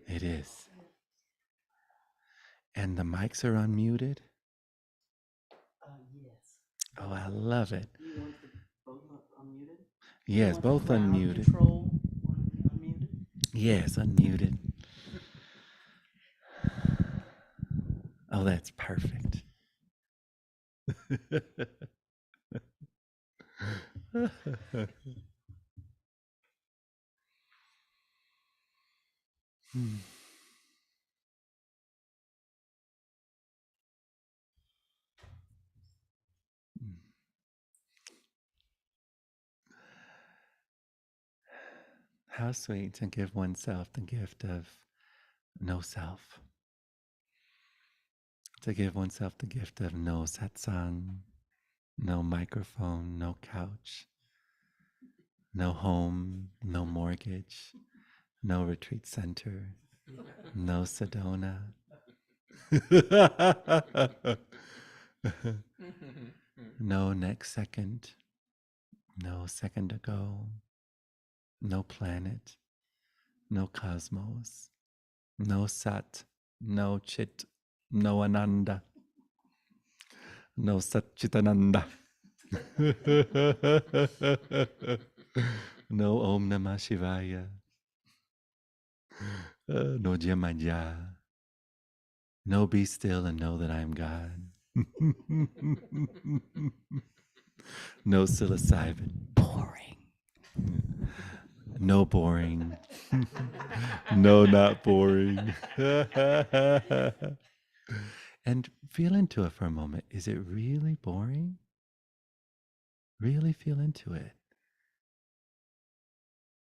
It is. And the mics are unmuted? Yes. Oh, I love it. You want both unmuted? Yes, both unmuted. Control unmuted? Yes, unmuted. Oh, that's perfect. How sweet to give oneself the gift of no self, to give oneself the gift of no satsang, no microphone, no couch, no home, no mortgage, no retreat center, no Sedona. No next second, no second ago, no planet, no cosmos, no sat, no chit, no ananda, no satchitananda. No Om Namah Shivaya, no Jamaja, no be still and know that I am God. No psilocybin, boring. No boring. No, not boring. And feel into it for a moment. Is it really boring? Really feel into it.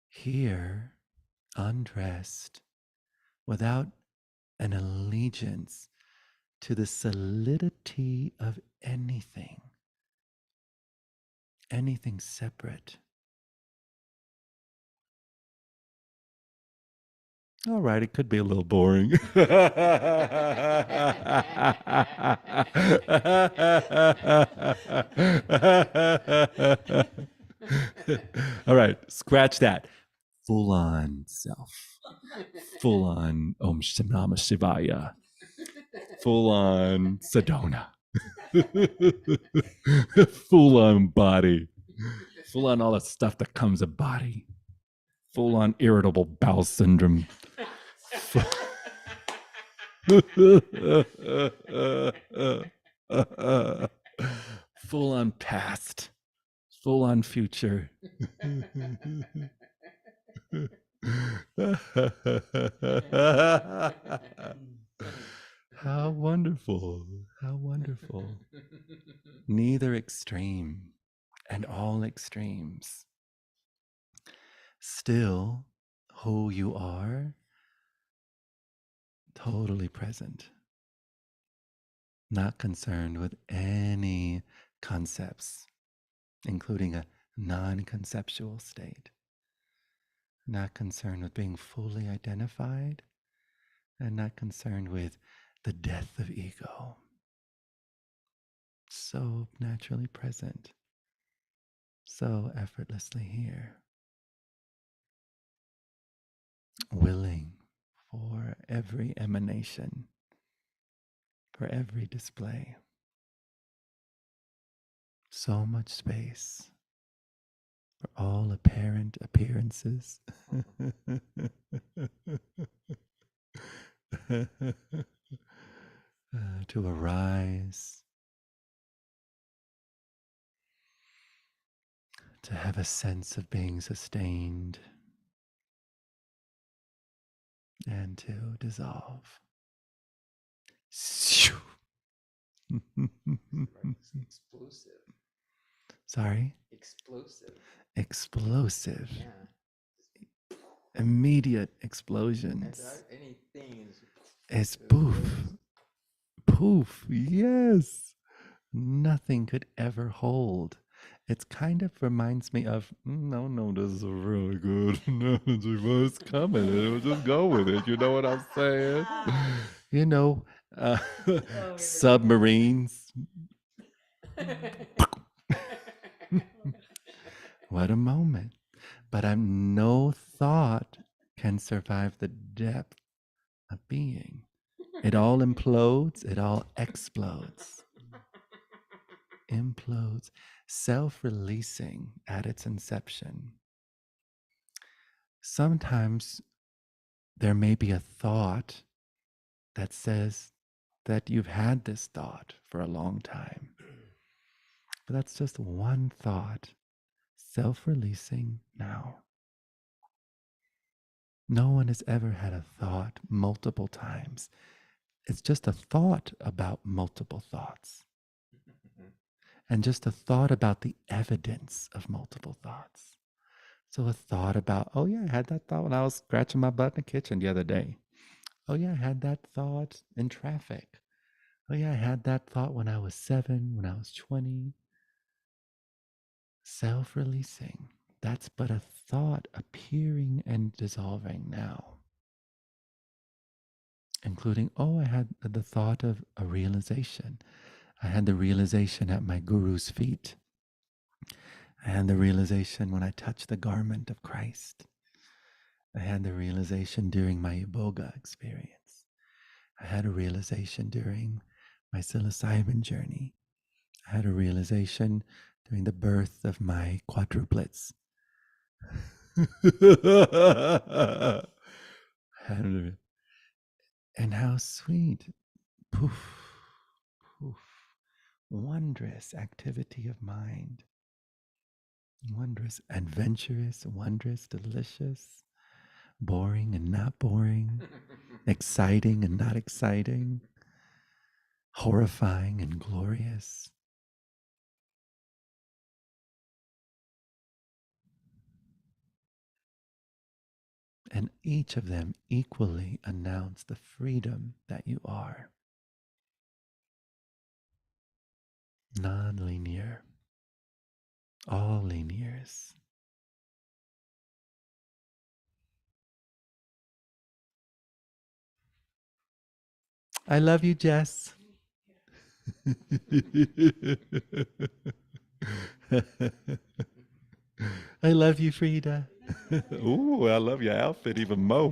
Here, undressed, without an allegiance to the solidity of anything separate. All right, it could be a little boring. All right, scratch that. Full on self. Full on Om Namah Shivaya. Full on Sedona. Full on body. Full on all the stuff that comes of body. Full on irritable bowel syndrome. Full on past. Full on future. How wonderful. How wonderful. Neither extreme and all extremes. Still who you are, totally present. Not concerned with any concepts, including a non-conceptual state. Not concerned with being fully identified, and not concerned with the death of ego. So naturally present, so effortlessly here, willing for every emanation, for every display. So much space for all apparent appearances. To arise, to have a sense of being sustained, and to dissolve. Explosive. Sorry? Explosive. Explosive. Yeah. Immediate explosions. Anything is. It's poof. Poof. Yes. Nothing could ever hold. It kind of reminds me of, no, this is really good. No, it's coming. We'll just go with it. You know what I'm saying? You know, submarines. What a moment. But no thought can survive the depth of being. It all implodes, it all explodes, implodes, self releasing at its inception. Sometimes there may be a thought that says that you've had this thought for a long time. But that's just one thought, self releasing now. No one has ever had a thought multiple times. It's just a thought about multiple thoughts, and just a thought about the evidence of multiple thoughts. So a thought about, oh yeah, I had that thought when I was scratching my butt in the kitchen the other day. Oh yeah, I had that thought in traffic. Oh yeah, I had that thought when I was 7, when I was 20. Self-releasing. That's but a thought appearing and dissolving now. Including, oh, I had the thought of a realization. I had the realization at my guru's feet. I had the realization when I touched the garment of Christ. I had the realization during my iboga experience. I had a realization during my psilocybin journey. I had a realization during the birth of my quadruplets. And how sweet. Poof, poof. Wondrous activity of mind. Wondrous, adventurous, wondrous, delicious, boring and not boring, exciting and not exciting, horrifying and glorious. And each of them equally announce the freedom that you are. Non-linear, all linears. I love you, Jess. I love you, Frida. Ooh, I love your outfit even more.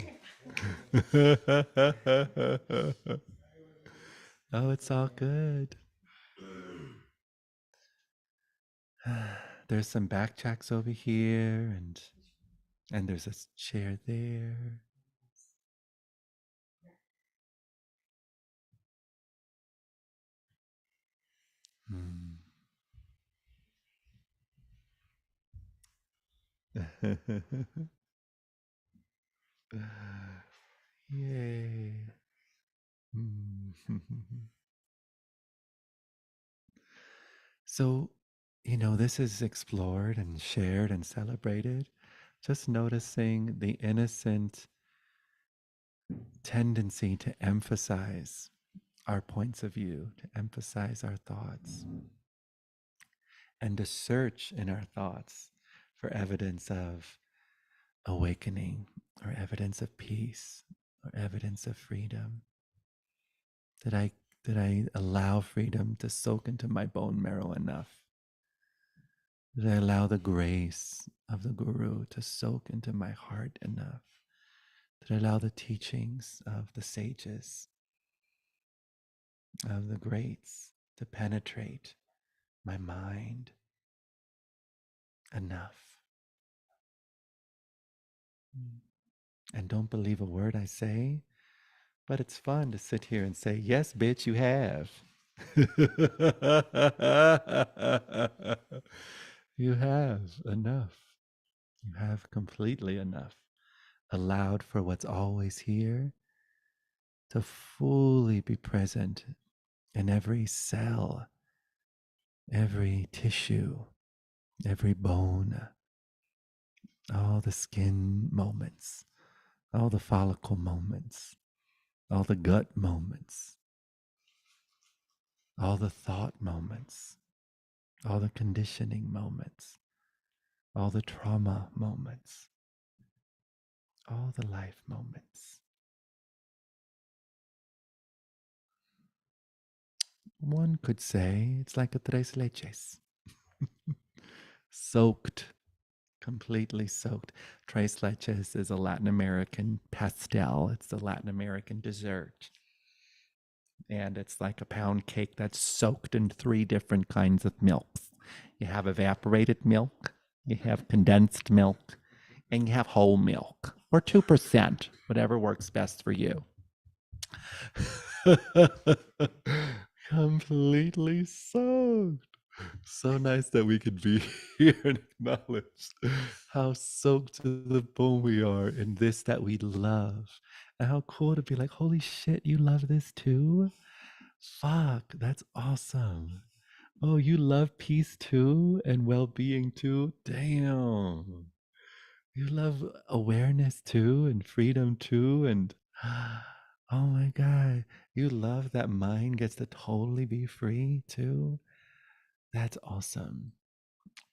Oh, it's all good. There's some backtracks over here, and there's a chair there. Mm. Yay. Mm. So, this is explored and shared and celebrated. Just noticing the innocent tendency to emphasize our points of view, to emphasize our thoughts, and to search in our thoughts for evidence of awakening or evidence of peace or evidence of freedom. Did I allow freedom to soak into my bone marrow enough? Did I allow the grace of the Guru to soak into my heart enough? Did I allow the teachings of the sages, of the greats, to penetrate my mind enough? And don't believe a word I say, but it's fun to sit here and say, yes, bitch, you have. You have enough. You have completely enough. Allowed for what's always here to fully be present in every cell, every tissue, every bone, all the skin moments, all the follicle moments, all the gut moments, all the thought moments, all the conditioning moments, all the trauma moments, all the life moments. One could say it's like a tres leches, soaked completely soaked. Tres leches is a Latin American pastel. It's a Latin American dessert. And it's like a pound cake that's soaked in 3 different kinds of milks. You have evaporated milk, you have condensed milk, and you have whole milk, or 2%, whatever works best for you. Completely soaked. So nice that we could be here and acknowledge how soaked to the bone we are in this that we love. And how cool to be like, holy shit, you love this too? Fuck, that's awesome. Oh, you love peace too and well being too? Damn. You love awareness too and freedom too. And oh my God, you love that mind gets to totally be free too? That's awesome.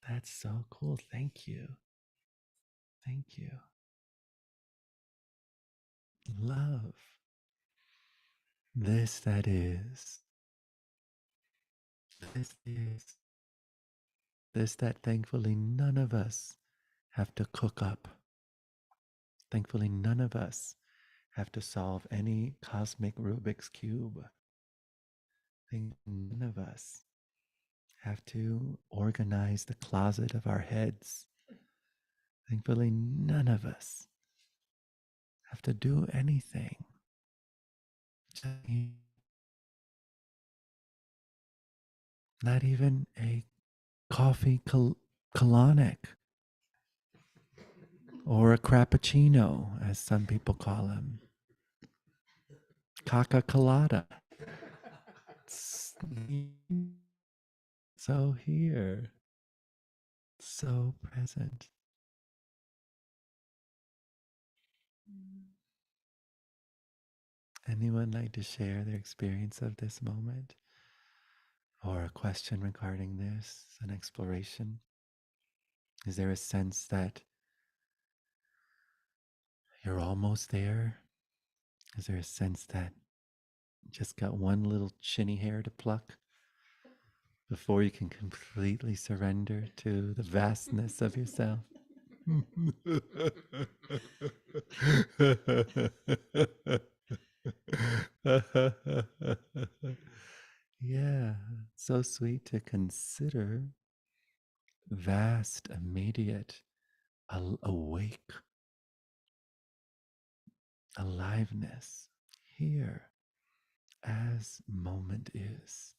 That's so cool. Thank you. Thank you. Love. This that is. This is. This that thankfully none of us have to cook up. Thankfully, none of us have to solve any cosmic Rubik's Cube. None of us have to organize the closet of our heads. Thankfully, none of us have to do anything. Not even a coffee colonic or a crappuccino, as some people call them. Caca colada. So here, so present. Anyone like to share their experience of this moment? Or a question regarding this, an exploration? Is there a sense that you're almost there? Is there a sense that you just got one little chinny hair to pluck before you can completely surrender to the vastness of yourself? Yeah, so sweet to consider vast, immediate, awake aliveness here as moment is,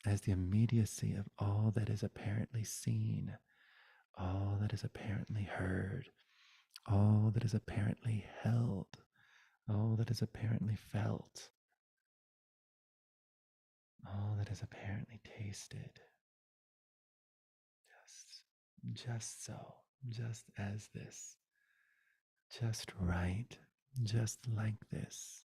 as the immediacy of all that is apparently seen, all that is apparently heard, all that is apparently held, all that is apparently felt, all that is apparently tasted. Just so, just as this, just right, just like this.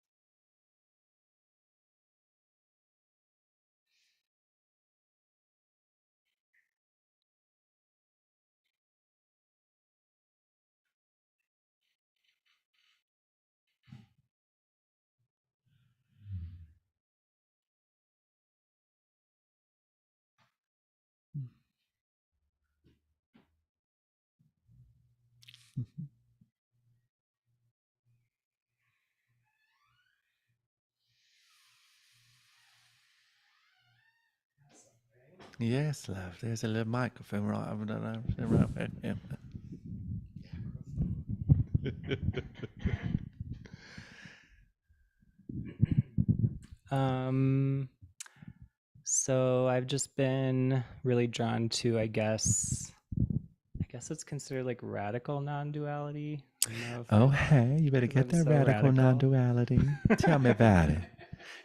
Yes, love. There's a little microphone right over there. Um, so I've just been really drawn to, I guess it's considered like radical non-duality. I don't know if Oh, hey, you better 'cause get I'm that so radical radical. non-duality. Tell me about it.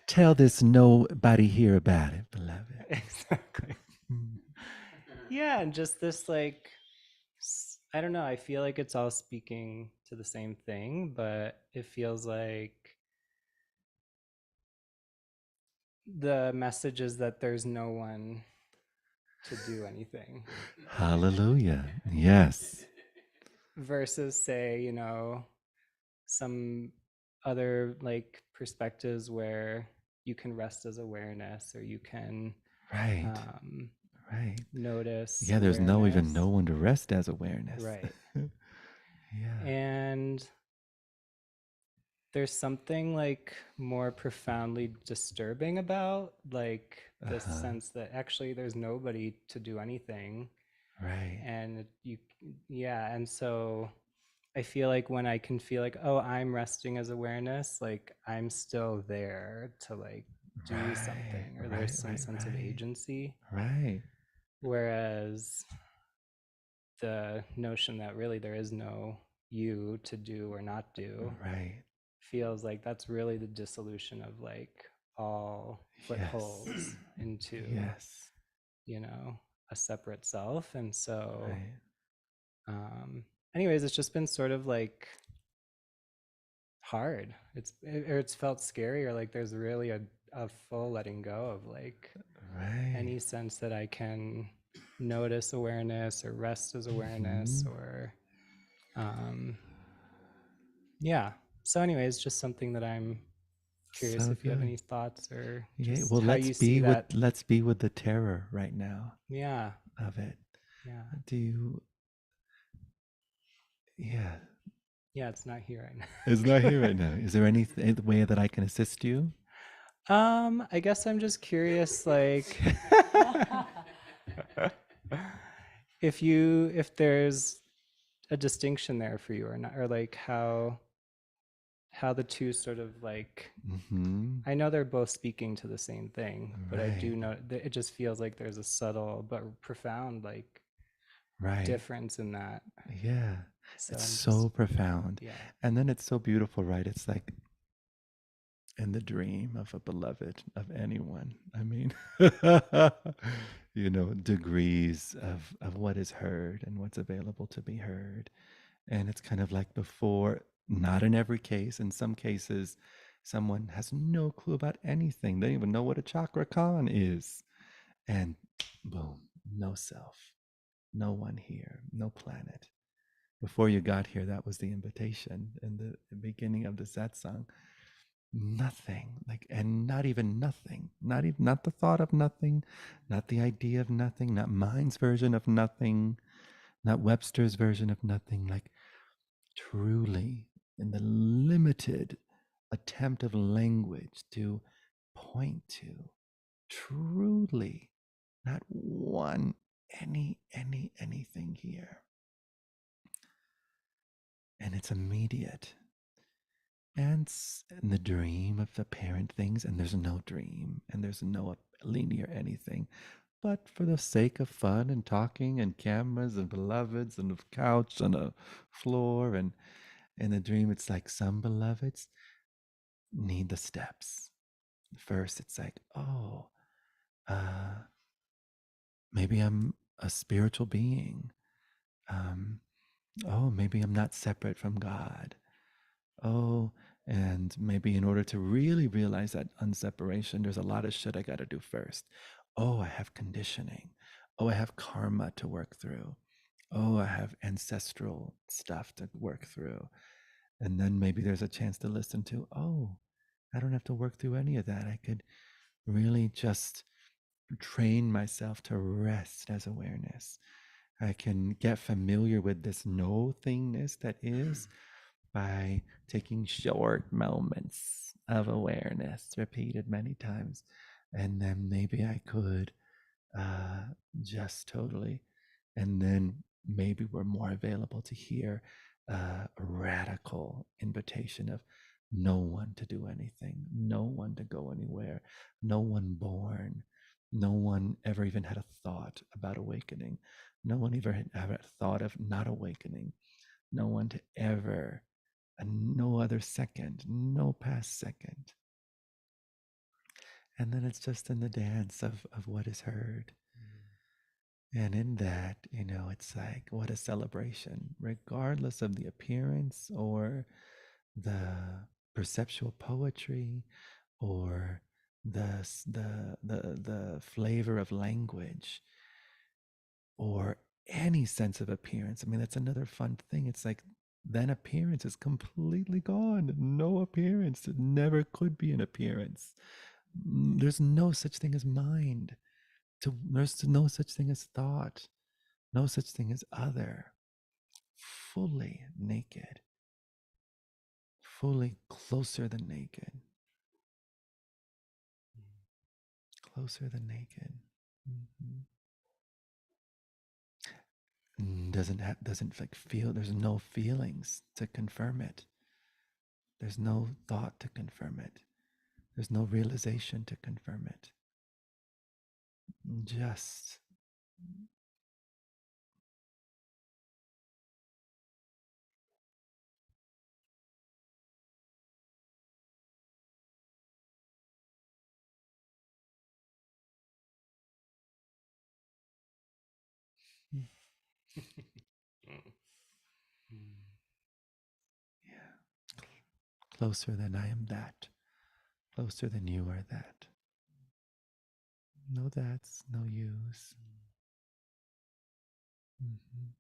Tell this nobody here about it, beloved. Exactly. Yeah, and just this like I don't know, I feel like it's all speaking to the same thing, but it feels like the message is that there's no one to do anything. Hallelujah. Yes. Versus say, some other like perspectives where you can rest as awareness, or you can Right. um, Right. notice. Yeah, there's no awareness. one to rest as awareness. Right. Yeah. And there's something like more profoundly disturbing about like the sense that actually there's nobody to do anything. Right. And and so I feel like when I can feel like, oh, I'm resting as awareness, like I'm still there to like do something, or there's some sense of agency. Right. Whereas the notion that really there is no you to do or not do Right. feels like that's really the dissolution of like all footholds into Yes. a separate self. And so Right. anyways, it's just been sort of like hard. It's felt scary, or like there's really a full letting go of like Right. any sense that I can notice awareness or rest as awareness or yeah. So anyways, just something that I'm curious So if you have good. any thoughts or Yeah. just Well, how you see that. let's be with the terror right now Yeah. of it. Yeah. Do you? Yeah. Yeah, it's not here right now. It's not here right now. Is there any way that I can assist you? I guess I'm just curious, like if there's a distinction there for you or not, or like how the two sort of like I know they're both speaking to the same thing, but I do know that it just feels like there's a subtle but profound like difference in that. Yeah. So It's so profound. Yeah. And then it's so beautiful, right? It's like in the dream of a beloved of anyone. I mean, degrees of what is heard and what's available to be heard. And it's kind of like before, not in every case. In some cases, someone has no clue about anything. They don't even know what a chakra khan is. And boom, no self, no one here, no planet. Before you got here, that was the invitation in the beginning of the satsang. Nothing, like, and not even nothing, not the thought of nothing, not the idea of nothing, not mind's version of nothing, not Webster's version of nothing, like truly in the limited attempt of language to point to truly not one anything here. And it's immediate. And in the dream of apparent things, and there's no dream, and there's no linear anything. But for the sake of fun and talking and cameras and beloveds and a couch and a floor, and in the dream, it's like some beloveds need the steps. First, it's like, oh, maybe I'm a spiritual being. Oh, maybe I'm not separate from God. Oh, and maybe in order to really realize that unseparation, there's a lot of shit I got to do first. Oh, I have conditioning. Oh, I have karma to work through. Oh, I have ancestral stuff to work through. And then maybe there's a chance to listen to, oh, I don't have to work through any of that. I could really just train myself to rest as awareness. I can get familiar with this no thingness that is by taking short moments of awareness repeated many times. And then maybe I could just totally, and then maybe we're more available to hear a radical invitation of no one to do anything, no one to go anywhere, no one born, no one ever even had a thought about awakening, no one ever thought of not awakening, no one to ever, no other second, no past second. And then it's just in the dance of what is heard. And in that, it's like, what a celebration, regardless of the appearance or the perceptual poetry or the flavor of language or any sense of appearance. I mean, that's another fun thing. It's like then appearance is completely gone. No appearance. It never could be an appearance. There's no such thing as mind. There's no such thing as thought, no such thing as other. Fully naked, fully closer than naked, closer than naked. Doesn't like feel. There's no feelings to confirm it. There's no thought to confirm it. There's no realization to confirm it. Just yeah, closer than I am that. Closer than you are that. No that's, no use. Mm-hmm.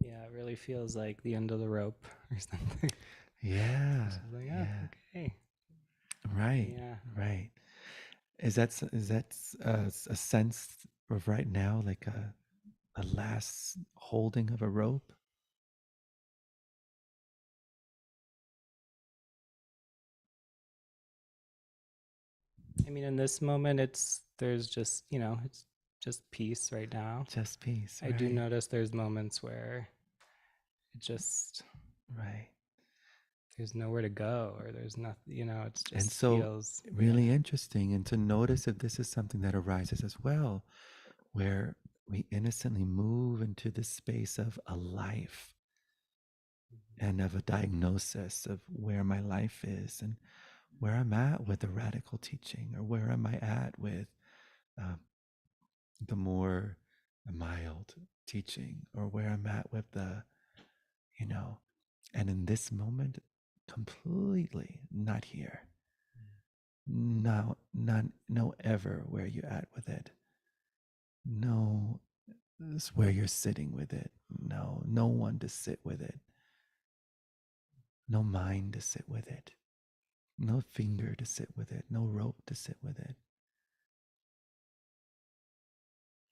Yeah, it really feels like the end of the rope or something. Yeah. Like, Yeah. okay. Right. Yeah. Right. Is that a sense of right now, like a last holding of a rope? I mean, in this moment, there's just, it's just peace right now. Just peace. I do notice there's moments where it just, right. there's nowhere to go, or there's nothing, it just And so feels really interesting, and to notice if this is something that arises as well, where we innocently move into the space of a life and of a diagnosis of where my life is and where I'm at with the radical teaching, or where am I at with um, the more mild teaching, or where I'm at with the, and in this moment, completely not here. No, none, no ever where you at with it. No, it's where you're sitting with it. No one to sit with it. No mind to sit with it. No finger to sit with it. No rope to sit with it.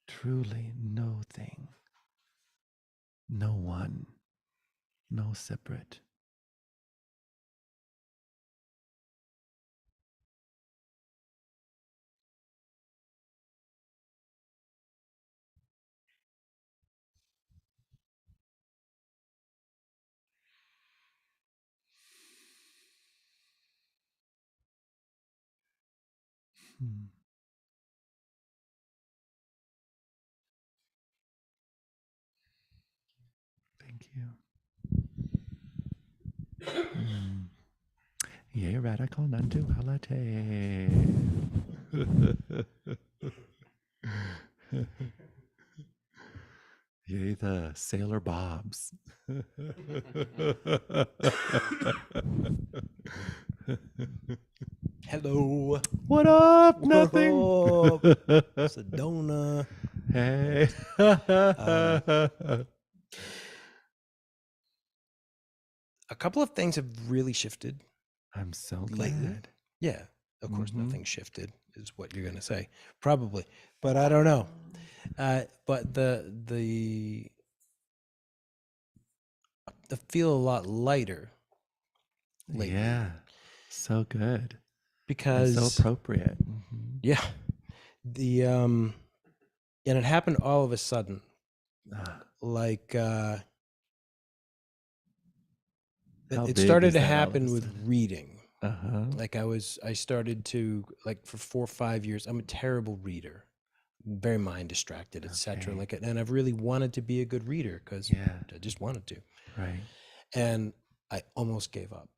Truly no thing. No one. No separate. Hmm. Thank you. Yea, radical non-duality. Yea, the Sailor Bobs. Hello. What up? What Nothing. up? Sedona. Hey. A couple of things have really shifted. I'm so lately. glad. Yeah. Of course, Mhm. nothing shifted is what you're going to say. Probably. But I don't know. But the feel a lot lighter lately. Yeah. So good. Because And so appropriate. Mhm. yeah. And it happened all of a sudden. Ah, Like how it big started is to that all of a happen with sudden? reading. Uh-huh. Like I started to, like, for 4 or 5 years, I'm a terrible reader, very mind distracted, etc. Okay. And I've really wanted to be a good reader because Yeah. I just wanted to. Right. And I almost gave up.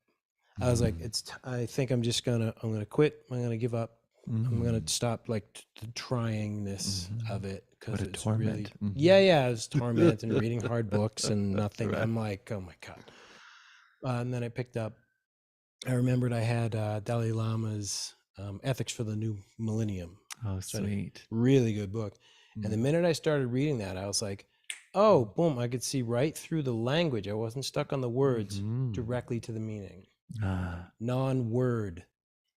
I was like, I think I'm gonna quit. I'm gonna give up. I'm gonna stop like the tryingness of it, because What a it's torment. really, Mhm. yeah, it's torment and reading hard books and nothing. Right. I'm like, oh my God. And then I picked up, I remembered I had Dalai Lama's Ethics for the New Millennium. Oh, So, sweet. really good book. And the minute I started reading that, I was like, oh, boom, I could see right through the language. I wasn't stuck on the words, Mhm. directly to the meaning. non-word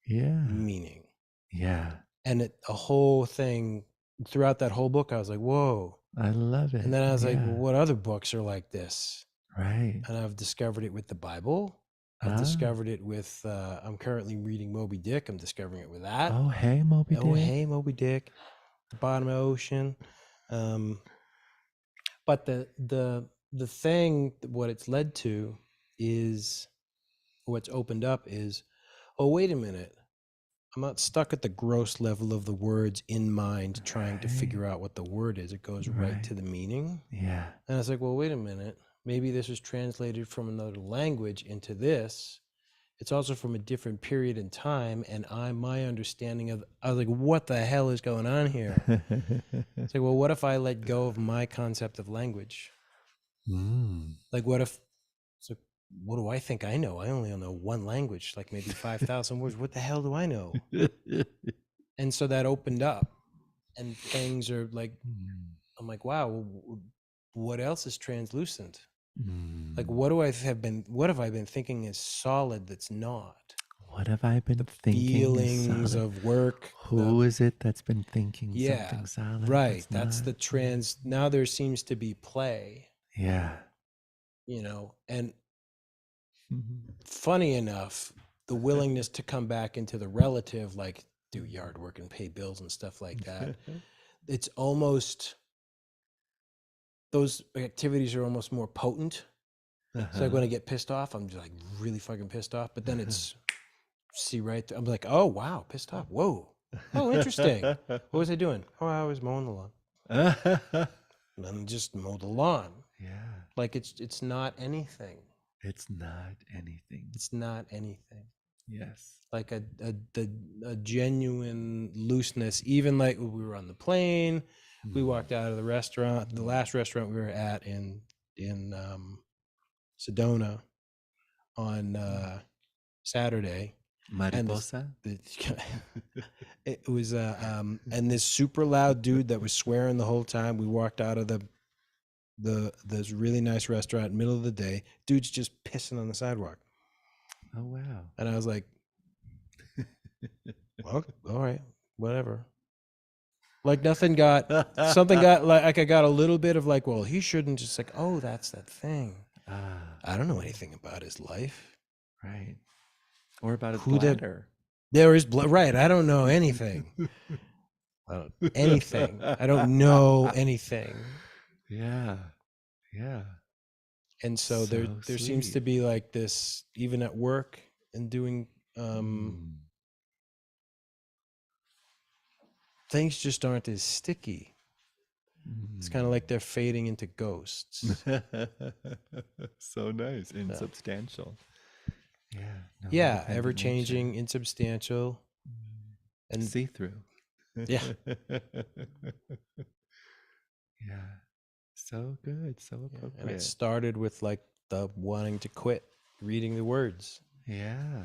Yeah. meaning. Yeah. And a whole thing throughout that whole book, I was like, whoa. I love it. And then I was like, Yeah. well, what other books are like this? Right. And I've discovered it with the Bible. I've discovered it with, I'm currently reading Moby Dick. I'm discovering it with that. Oh, hey, Moby Dick. Oh, hey, Moby Dick. The bottom of the ocean. But the thing, what it's led to is, what's opened up is, oh, wait a minute. I'm not stuck at the gross level of the words in mind trying to figure out what the word is. It goes right to the meaning. Yeah. And I was like, well, wait a minute. Maybe this was translated from another language into this. It's also from a different period in time. And my understanding of, I was like, what the hell is going on here? It's like, well, what if I let go of my concept of language? Like, what if, so what do I think I know? I only know one language, like maybe 5,000 words. What the hell do I know? And so that opened up, and things are like, I'm like, wow, what else is translucent? Like, what have I been thinking is solid that's not? What have I been thinking? Feelings of work. Who is it that's been thinking Yeah, something solid? right. That's not? the trans. Now there seems to be play. Yeah. You know, and funny enough, the willingness to come back into the relative, like do yard work and pay bills and stuff like that. It's almost, those activities are almost more potent. So like when I get pissed off, I'm just like really fucking pissed off. But then it's see right. I'm like, oh wow, pissed off. Whoa. Oh, interesting. What was I doing? Oh, I was mowing the lawn. And then just mow the lawn. Yeah. Like it's not anything. It's not anything. It's not anything. Yes. Like a genuine looseness. Even like we were on the plane, we walked out of the restaurant, the last restaurant we were at in Sedona on Saturday. Mariposa. It was and this super loud dude that was swearing the whole time. We walked out of this really nice restaurant, middle of the day. Dude's just pissing on the sidewalk. Oh wow. And I was like, well, all right, whatever. Like something got like I got a little bit of like, well, he shouldn't, just like, oh, that's that thing. I don't know anything about his life. Right. Or about his Who did- bladder. There is blood, right? I don't know anything. Anything. I don't know anything. Yeah. Yeah. And so there seems sweet. to be like this, even at work and doing things just aren't as sticky. It's kind of like they're fading into ghosts. So nice. Insubstantial. Yeah. No, Yeah, independent ever changing, insubstantial, and and see through. Yeah. Yeah. So good. So and it appropriate. started with like the wanting to quit reading the words. Yeah.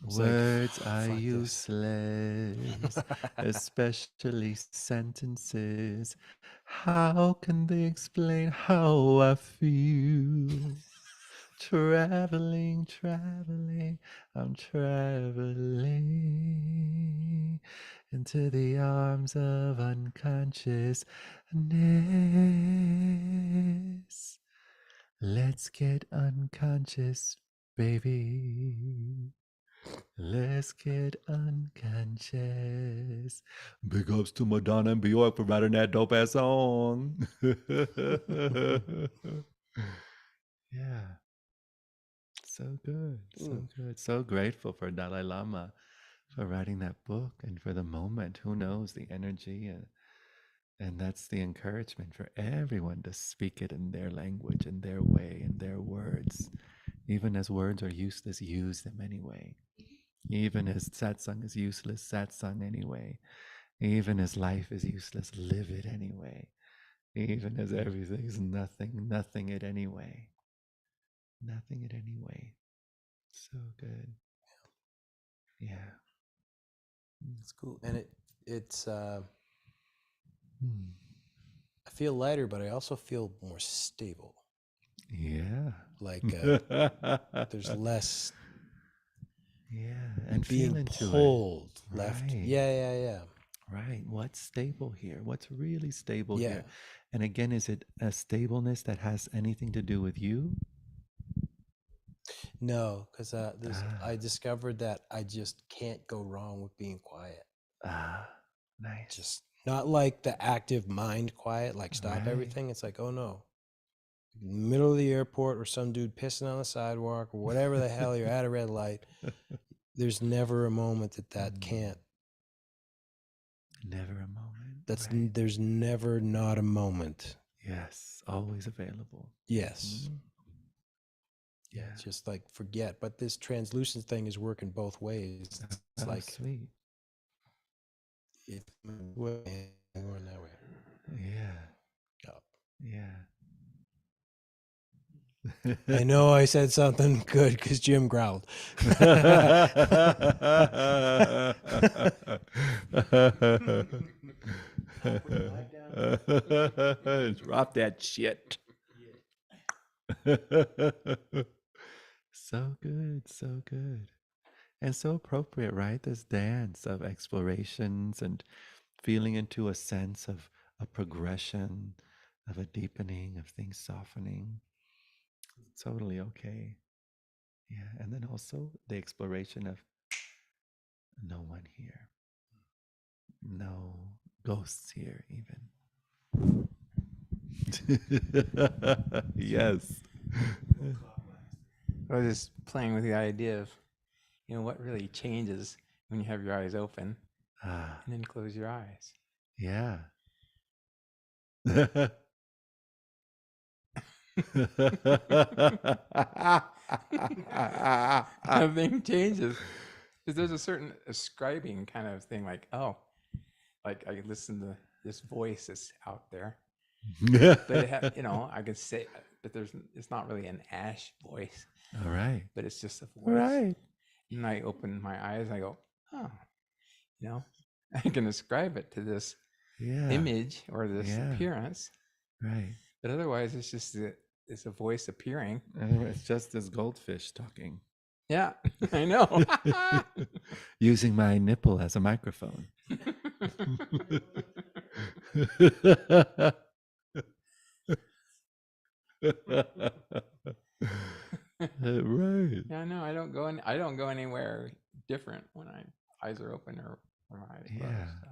It's like, Words are fuck this. useless, especially sentences. How can they explain how I feel? Traveling, I'm traveling into the arms of unconsciousness. Let's get unconscious, baby. Let's get unconscious. Big ups to Madonna and Bjork for writing that dope ass song. Yeah. So good. So good. So grateful for Dalai Lama for writing that book and for the moment. Who knows the energy and that's the encouragement for everyone to speak it in their language, in their way, in their words. Even as words are useless, use them anyway. Even as satsang is useless, satsang anyway. Even as life is useless, live it anyway. Even as everything is nothing, nothing it anyway. Nothing it anyway. So good. Yeah. It's cool. And it's I feel lighter, but I also feel more stable. Yeah. Like there's less Yeah, and being feel into pulled it. left. Right. Yeah. Right. What's stable here? What's really stable Yeah. here? And again, is it a stableness that has anything to do with you? No, because I Ah, discovered that I just can't go wrong with being quiet. nice. Just not like the active mind quiet, like stop Right. everything. It's like, oh no. Middle of the airport or some dude pissing on the sidewalk or whatever the hell, you're at a red light. There's never a moment that can't. Never a moment. That's right. there's never not a moment. Yes, always available. Yes. Mhm. Yeah, it's just like forget. But this translucent thing is working both ways. It's Oh, like sweet. if going that way. Yeah. Up. Yeah. I know I said something good because Jim growled. Drop that shit. So good, so good. And so appropriate, right? This dance of explorations and feeling into a sense of a progression, of a deepening, of things softening. Totally okay. Yeah. And then also the exploration of no one here, no ghosts here, even. Yes. I was just playing with the idea of, what really changes when you have your eyes open Ah, and then close your eyes. yeah. Nothing changes. Because there's a certain ascribing kind of thing, like, oh, like I listen to this voice that's out there, but I could say, but it's not really an Ash voice, All right. but it's just a voice. Right. And I open my eyes and I go, oh, I can ascribe it to this Yeah. image or this Yeah. appearance, Right. but otherwise it's just it's a voice appearing. It's just this goldfish talking. Yeah, I know. Using my nipple as a microphone. Right. Yeah, no, I don't go anywhere different when my eyes are open or my eyes closed. Yeah. So.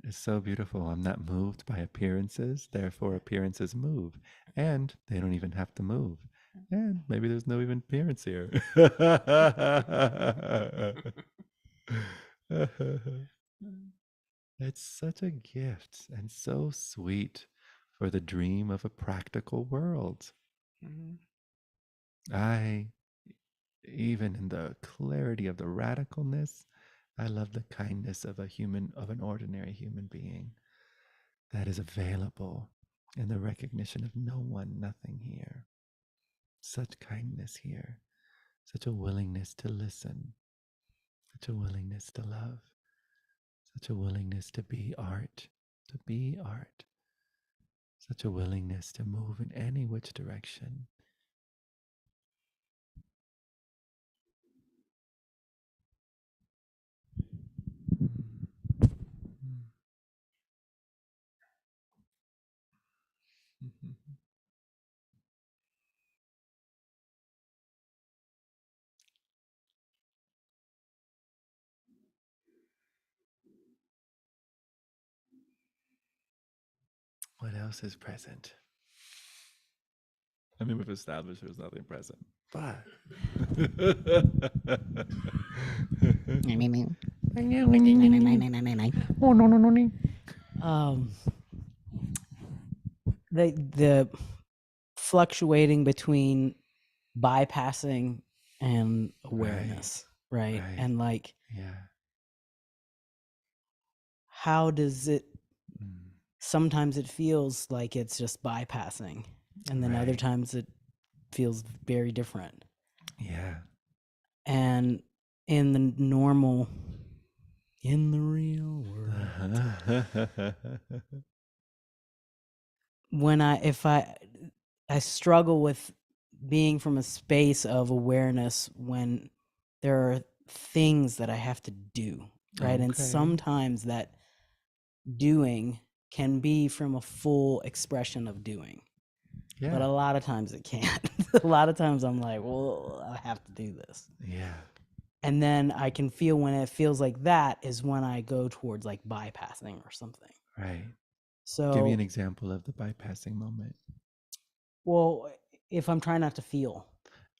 It's so beautiful. I'm not moved by appearances, therefore appearances move. And they don't even have to move. And maybe there's no even appearance here. It's such a gift and so sweet for the dream of a practical world. Mhm. Even in the clarity of the radicalness, I love the kindness of an ordinary human being that is available in the recognition of no one, nothing here. Such kindness here, such a willingness to listen, such a willingness to love, such a willingness to be art, such a willingness to move in any which direction. What else is present? I mean, we've established there's nothing present, but The fluctuating between bypassing and awareness, right? right. And like, yeah. how does it? Mm. Sometimes it feels like it's just bypassing, and then other Right. times it feels very different. Yeah. And in the normal, in the real world, when I struggle with being from a space of awareness when there are things that I have to do, right? And Okay. sometimes that doing can be from a full expression of doing. But a Yeah. lot of times it can't. A lot of times I'm like, well, I have to do this. Yeah. And then I can feel when it feels like that is when I go towards like bypassing or something. Right. So, Give me an example of the bypassing moment. well, if I'm trying not to feel,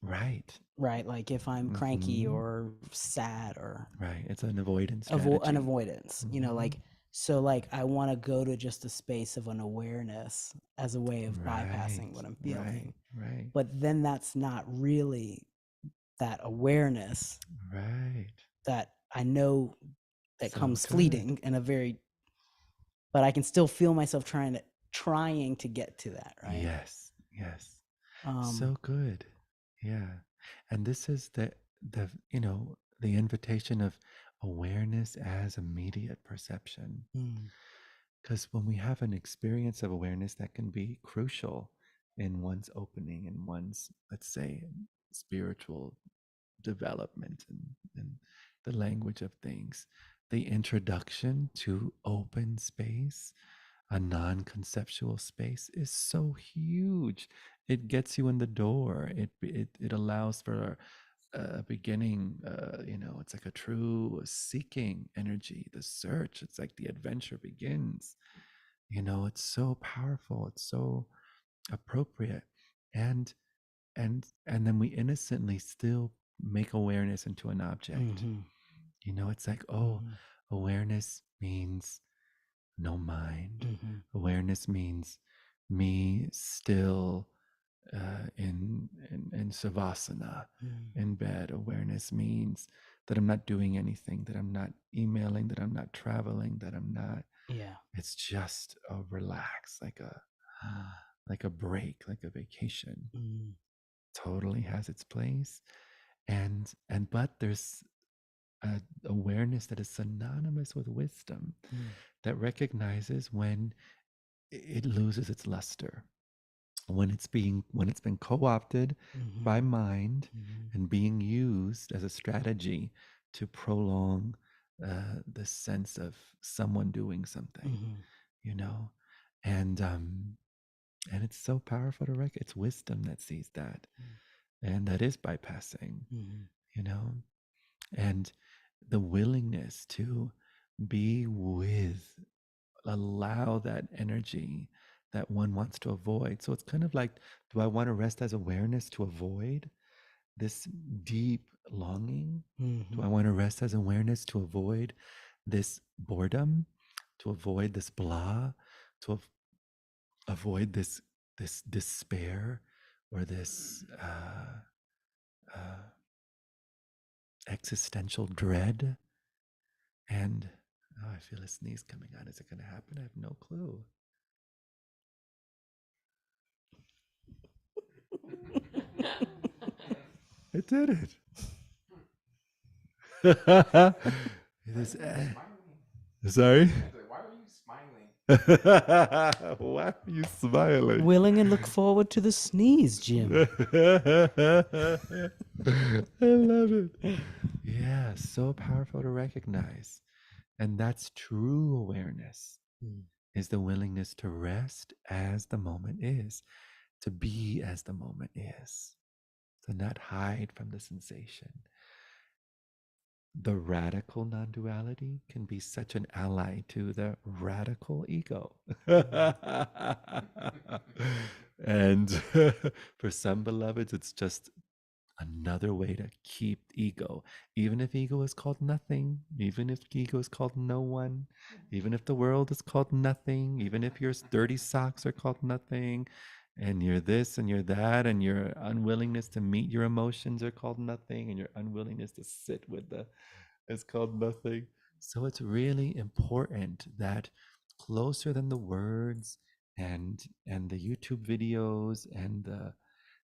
Right. right? Like if I'm cranky Mhm. or sad or Right. It's an avoidance strategy. an avoidance, you know, Mhm. like, so like I want to go to just a space of an awareness as a way of bypassing what I'm feeling. Right. But then that's not really that awareness Right. that I know that So comes good. fleeting in a very, but I can still feel myself trying to get to that, right? Yes. Yes. Um, So good. Yeah. And this is the the invitation of awareness as immediate perception. mm, Because when we have an experience of awareness, that can be crucial in one's opening, in one's, let's say, spiritual development and the language of things. The introduction to open space, a non conceptual space, is so huge. It gets you in the door. It allows for a beginning. It's like a true seeking energy, the search. It's like the adventure begins. It's so powerful. It's so appropriate, and and then we innocently still make awareness into an object. mhm, It's like, oh, mhm, awareness means no mind. mhm, Awareness means me still in savasana mm. in bed. Awareness means that I'm not doing anything, that I'm not emailing, that I'm not traveling, that I'm not. Yeah. It's just a relax, like a break, like a vacation. Mm, Totally has its place, but there's a awareness that is synonymous with wisdom, mm, that recognizes when it loses its luster, when it's been co-opted by mhm, mind mhm, and being used as a strategy to prolong the sense of someone doing something, mhm, you know and and it's so powerful to recognize. It's wisdom that sees that, and that is bypassing, mhm, you know and the willingness to be with, allow that energy that one wants to avoid. So it's kind of like, do I want to rest as awareness to avoid this deep longing? Do I mhm, want to rest as awareness to avoid this boredom, to avoid this blah, to avoid this despair, or this uh, existential dread? And I feel a sneeze coming on. Is it going to happen? I have no clue. It did it. It is. Sorry. Why are you smiling? Why are you smiling? Willing and look forward to the sneeze, Jim. I love it. Yeah, so powerful to recognize. And that's true awareness, Mm, is the willingness to rest as the moment is, to be as the moment is, to not hide from the sensation. The radical non duality can be such an ally to the radical ego. And for some beloveds, it's just another way to keep ego. Even if ego is called nothing, even if ego is called no one, even if the world is called nothing, even if your dirty socks are called nothing, and you're this and you're that, and your unwillingness to meet your emotions are called nothing, and your unwillingness to sit with the is called nothing. So it's really important that, closer than the words and the YouTube videos,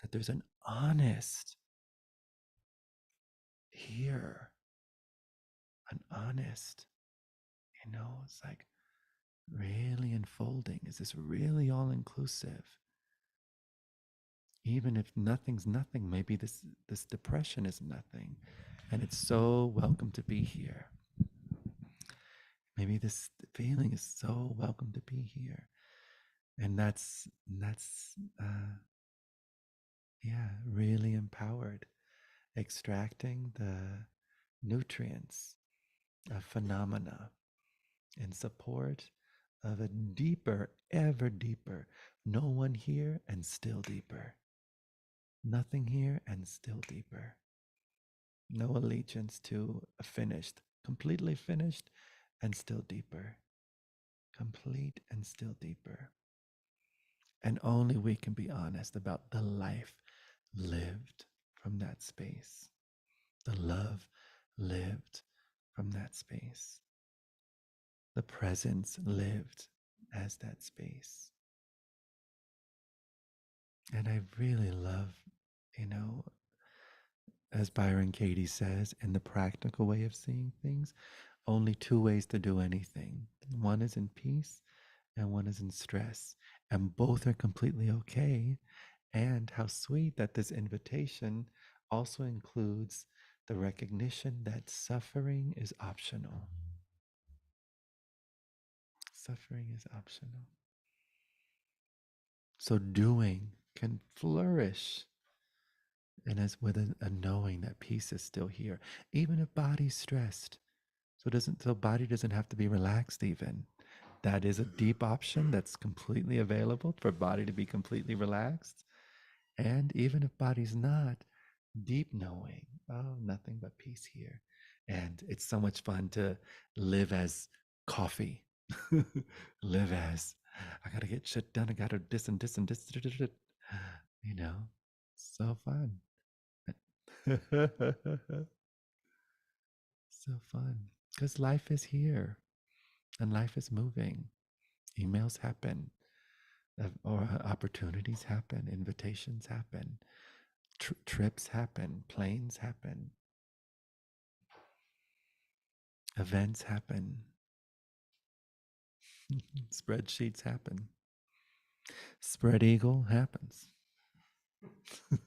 that there's an honest here, an honest, it's like really unfolding. Is this really all inclusive? Even if nothing's nothing, maybe this depression is nothing, and it's so welcome to be here. Maybe this feeling is so welcome to be here, and that's yeah, really empowered, extracting the nutrients of phenomena in support of a deeper, ever deeper, no one here and still deeper, nothing here and still deeper. No allegiance to a finished, completely finished and still deeper, complete and still deeper. And only we can be honest about the life lived from that space, the love lived from that space, the presence lived as that space. And I really love, you know, as Byron Katie says, in the practical way of seeing things, only two ways to do anything. One is in peace and one is in stress. And both are completely okay. And how sweet that this invitation also includes the recognition that suffering is optional. Suffering is optional. So doing can flourish, and as with a knowing that peace is still here, even if body's stressed. So body doesn't have to be relaxed even. That is a deep option that's completely available for body to be completely relaxed. And even if body's not, deep knowing, oh, nothing but peace here. And it's so much fun to live as coffee. Live as, I gotta get shit done. I gotta this and this and this. You know, so fun. So fun. Because life is here and life is moving. Emails happen, or opportunities happen, invitations happen, trips happen, planes happen, events happen, spreadsheets happen, spread eagle happens.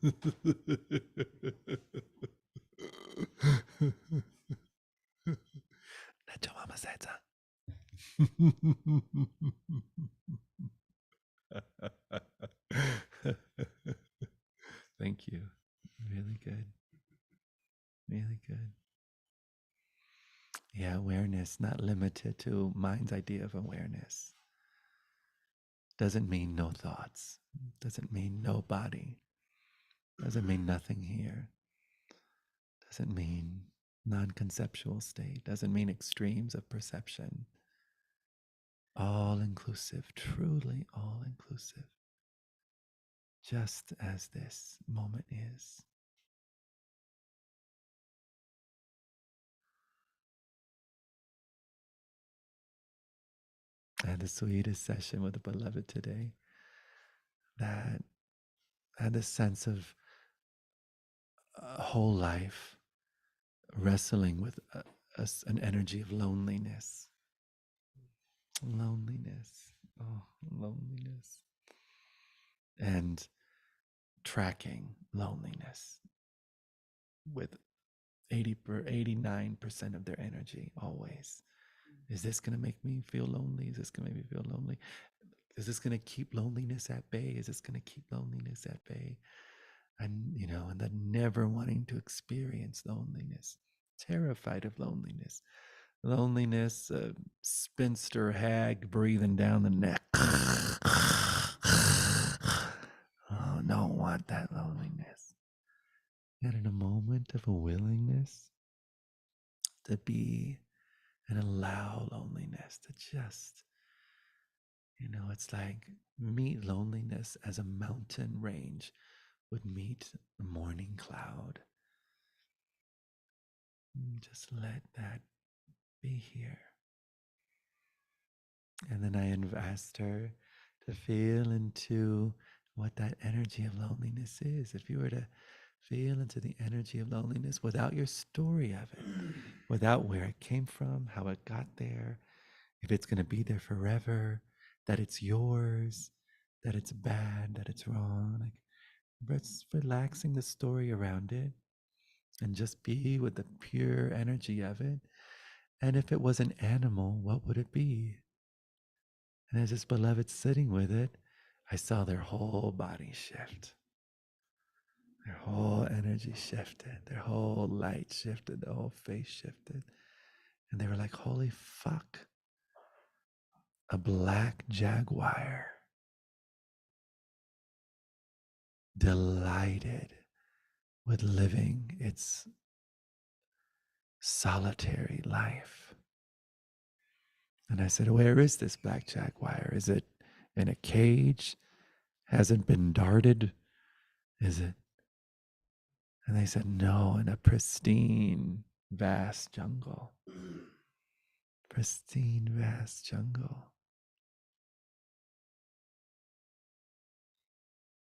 Let your mama say that. Thank you. Really good. Really good. Yeah, awareness, not limited to mind's idea of awareness. Doesn't mean no thoughts. Doesn't mean no body. Doesn't mean nothing here. Doesn't mean non-conceptual state. Doesn't mean extremes of perception. All inclusive, truly all inclusive. Just as this moment is. I had the sweetest session with the beloved today that had a sense of whole life wrestling with an energy of loneliness. Loneliness. Oh, loneliness. And tracking loneliness with 89% of their energy always. Is this going to make me feel lonely? Is this going to make me feel lonely? Is this going to keep loneliness at bay? Is this going to keep loneliness at bay? And, and then never wanting to experience loneliness, terrified of loneliness. Loneliness, spinster hag breathing down the neck. Oh, don't want that loneliness. Yet in a moment of a willingness to be and allow loneliness to just, it's like meet loneliness as a mountain range would meet a morning cloud. Just let that be here. And then I asked her to feel into what that energy of loneliness is. If you were to feel into the energy of loneliness without your story of it, without where it came from, how it got there, if it's going to be there forever, that it's yours, that it's bad, that it's wrong. Like, Just relaxing the story around it and just be with the pure energy of it. And if it was an animal, what would it be? And as this beloved sitting with it, I saw their whole body shift. Their whole energy shifted. Their whole light shifted. Their whole face shifted. And they were like, holy fuck. A black jaguar. Delighted with living its solitary life. And I said, where is this black jaguar? Is it in a cage? Has it been darted? Is it? And they said, no, in a pristine, vast jungle. Pristine, vast jungle.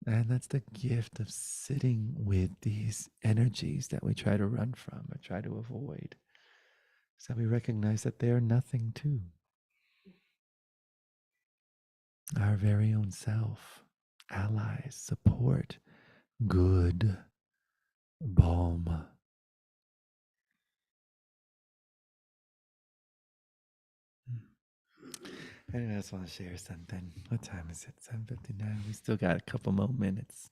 And that's the gift of sitting with these energies that we try to run from or try to avoid. So we recognize that they are nothing too. Our very own self, allies, support, good, balm. Anyway, I just want to share something. What time is it? 7:59. We still got a couple more minutes.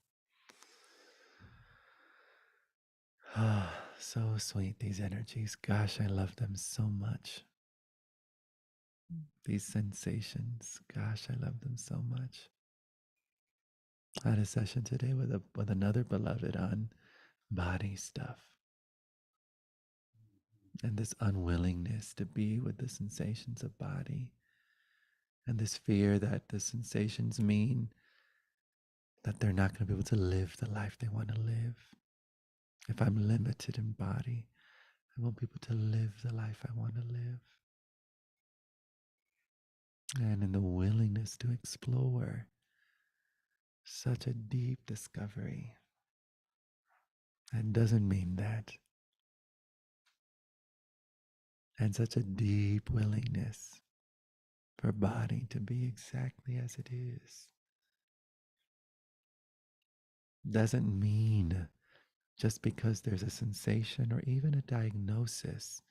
Ah, so sweet, these energies. Gosh, I love them so much. These sensations. Gosh, I love them so much. I had a session today with another beloved on body stuff. And this unwillingness to be with the sensations of body. And this fear that the sensations mean that they're not going to be able to live the life they want to live. If I'm limited in body, I won't be able to live the life I want to live. And in the willingness to explore such a deep discovery. That doesn't mean that. And such a deep willingness for body to be exactly as it is. Doesn't mean just because there's a sensation or even a diagnosis,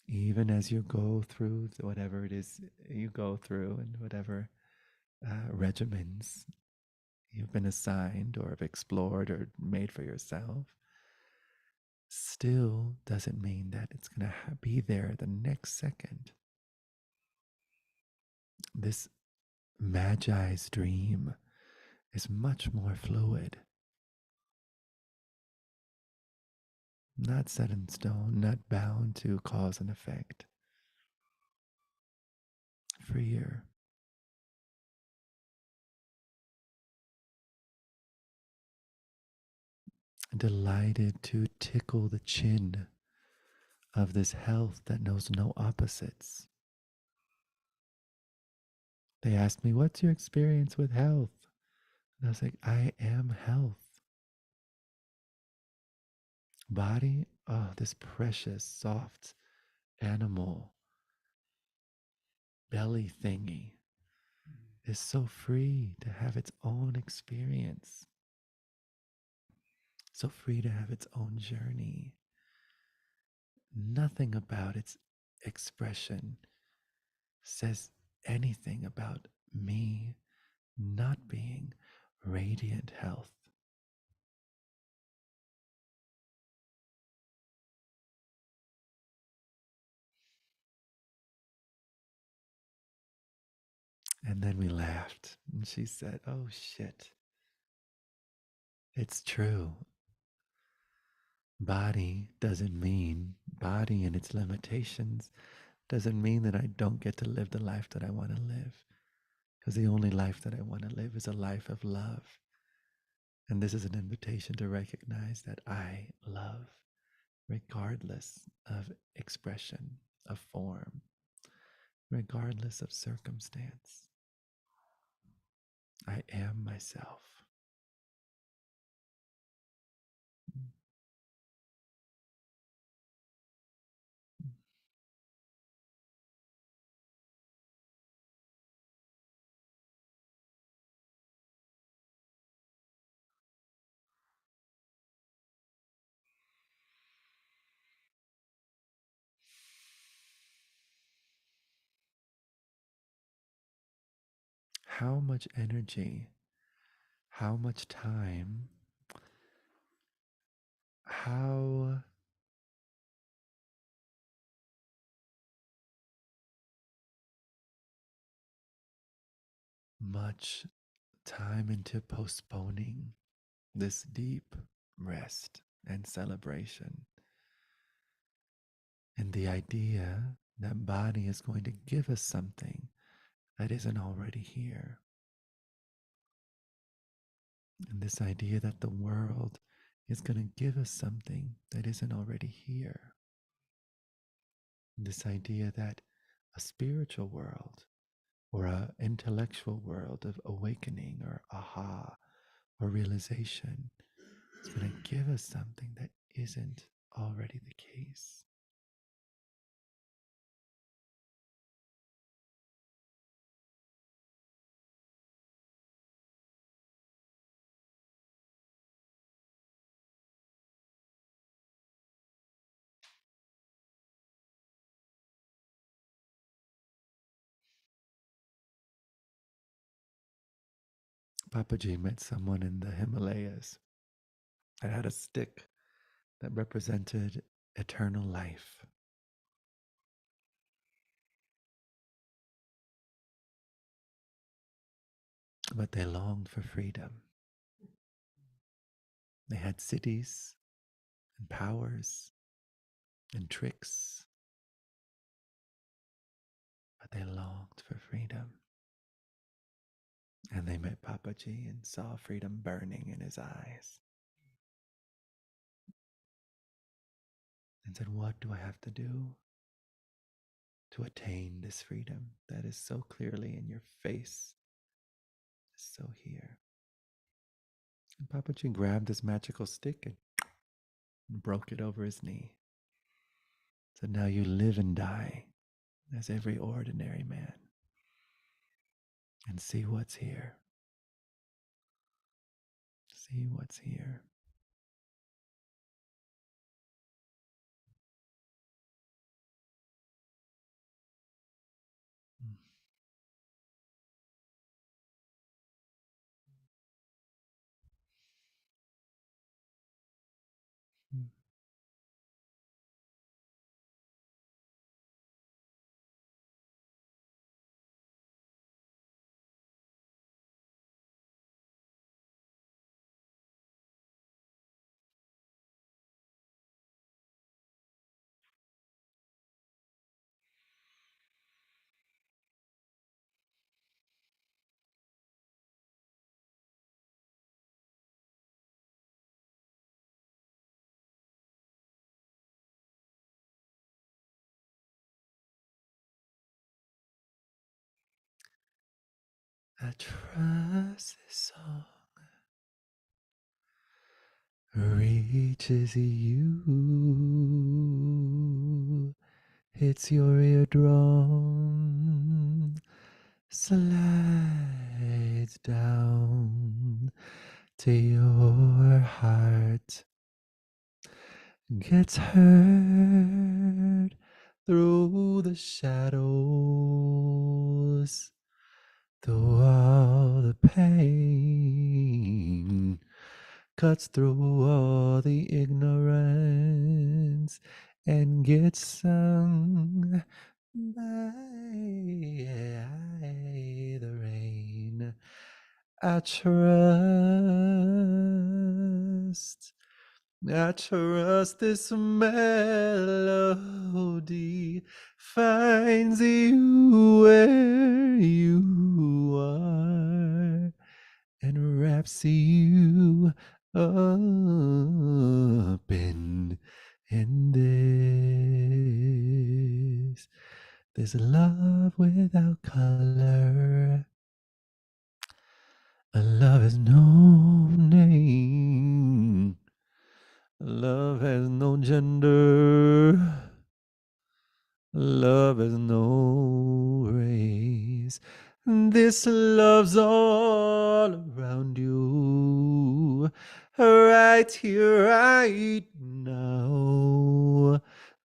even as you go through whatever it is you go through and whatever regimens you've been assigned or have explored or made for yourself, still doesn't mean that it's going to be there the next second. This Magi's dream is much more fluid, not set in stone, not bound to cause and effect. Freer. Delighted to tickle the chin of this health that knows no opposites. They asked me, what's your experience with health? And I was like, I am health. Body, oh, this precious, soft animal belly thingy is so free to have its own experience, so free to have its own journey. Nothing about its expression says anything about me not being radiant health. And then we laughed, and she said, oh shit, it's true. Body doesn't mean, body and its limitations doesn't mean that I don't get to live the life that I want to live. Because the only life that I want to live is a life of love. And this is an invitation to recognize that I love, regardless of expression, of form, regardless of circumstance. I am myself. how much energy, how much time, how much time into postponing this deep rest and celebration, and the idea that body is going to give us something that isn't already here. And this idea that the world is going to give us something that isn't already here. This idea that a spiritual world or an intellectual world of awakening or aha or realization is going to give us something that isn't already the case. Papaji met someone in the Himalayas that had a stick that represented eternal life. But they longed for freedom. They had cities and powers and tricks, but they longed for freedom. And they met Papaji and saw freedom burning in his eyes. And said, what do I have to do to attain this freedom that is so clearly in your face, is so here? And Papaji grabbed his magical stick and broke it over his knee. Said, now you live and die as every ordinary man and see what's here. See what's here. I trust this song reaches you, hits your eardrum, slides down to your heart, gets heard through the shadows, through all the pain, cuts through all the ignorance and gets sung by the rain. I trust this melody finds you where you are and wraps you up in this love without color. A love has no name. Love has no gender. Love has no race. This love's all around you, right here, right now,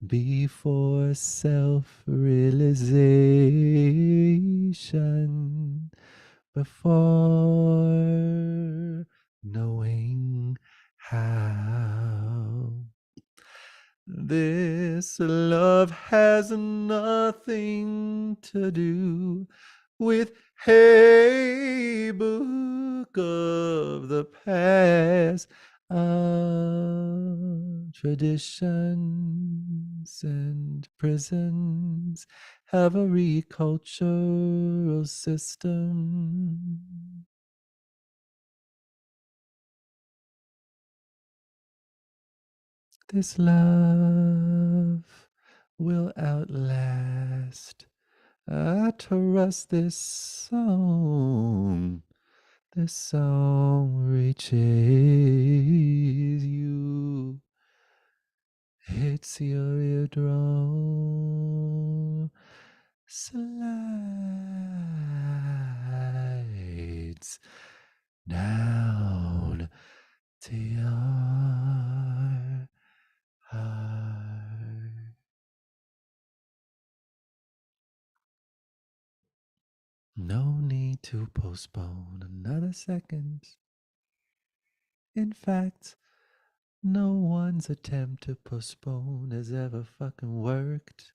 before self-realization. before knowing how. This love has nothing to do with hey book of the past, traditions and prisons have a cultural system. This love will outlast. I trust this song. This song reaches you. Hits your eardrum. Slides down to your heart. No need to postpone another second. In fact, no one's attempt to postpone has ever fucking worked.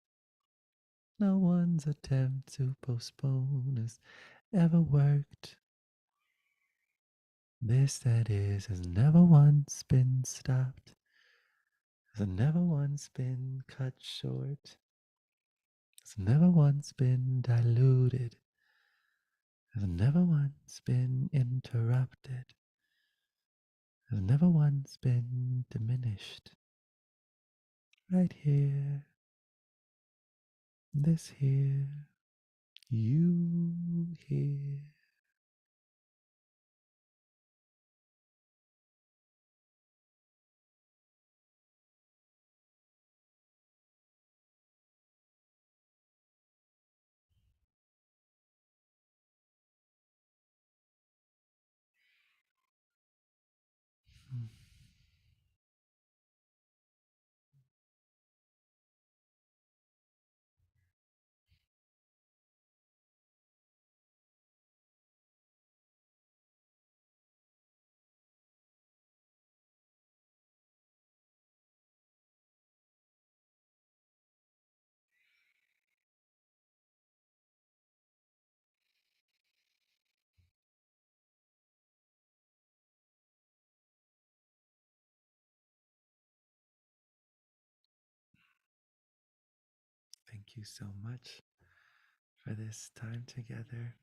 No one's attempt to postpone has ever worked. This, that is, has never once been stopped, has never once been cut short, has never once been diluted, has never once been interrupted, has never once been diminished. Right here, this here, you here. Thank you so much for this time together.